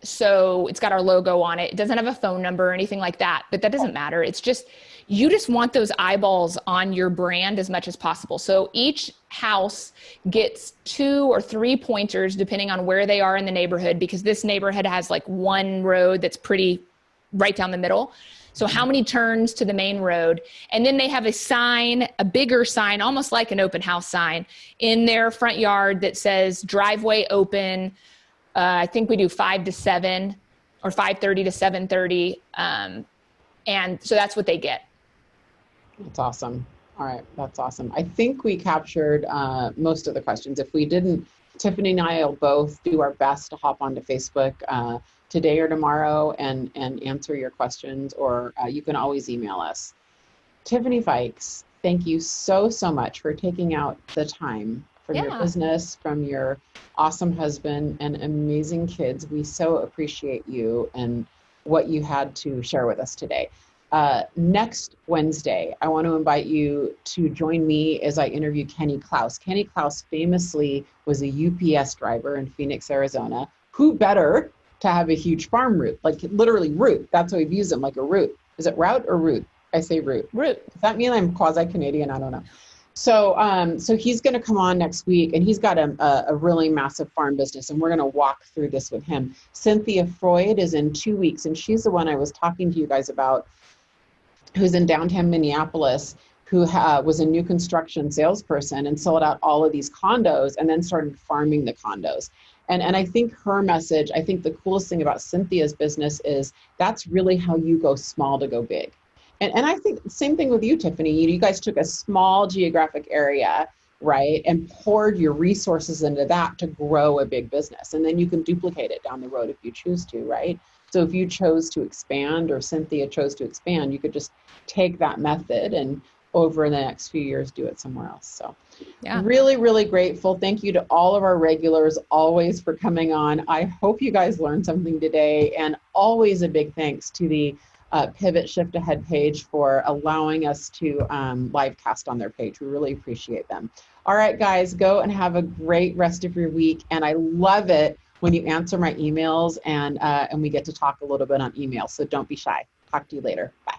So it's got our logo on it. It doesn't have a phone number or anything like that, but that doesn't matter. It's just, you just want those eyeballs on your brand as much as possible. So each house gets 2 or 3 pointers depending on where they are in the neighborhood, because this neighborhood has like one road that's pretty right down the middle. So how many turns to the main road? And then they have a sign, a bigger sign, almost like an open house sign in their front yard that says driveway open. I think we do 5 to 7 or 5:30 to 7:30. And so that's what they get. That's awesome. All right. That's awesome. I think we captured most of the questions. If we didn't, Tiffany and I will both do our best to hop onto Facebook today or tomorrow and answer your questions, or you can always email us. Tiffany Fykes, thank you so much for taking out the time from your business, from your awesome husband and amazing kids. We so appreciate you and what you had to share with us today. Next Wednesday, I want to invite you to join me as I interview Kenny Klaus. Kenny Klaus famously was a UPS driver in Phoenix, Arizona. Who better to have a huge farm route, like literally route. That's how we've used them, like a route. Is it route or route? I say route. Route. Does that mean I'm quasi-Canadian? I don't know. So he's going to come on next week, and he's got a really massive farm business, and we're going to walk through this with him. Cynthia Freud is in 2 weeks, and she's the one I was talking to you guys about, who's in downtown Minneapolis, who was a new construction salesperson and sold out all of these condos and then started farming the condos. And I think her message, I think the coolest thing about Cynthia's business is that's really how you go small to go big. And I think the same thing with you, Tiffany. You guys took a small geographic area, right, and poured your resources into that to grow a big business. And then you can duplicate it down the road if you choose to, right? So if you chose to expand, or Cynthia chose to expand, you could just take that method and over the next few years do it somewhere else. So really, really grateful. Thank you to all of our regulars always for coming on. I hope you guys learned something today, and always a big thanks to the Pivot Shift Ahead page for allowing us to live cast on their page. We really appreciate them. All right, guys, go and have a great rest of your week. And I love it when you answer my emails and we get to talk a little bit on email. So don't be shy. Talk to you later. Bye.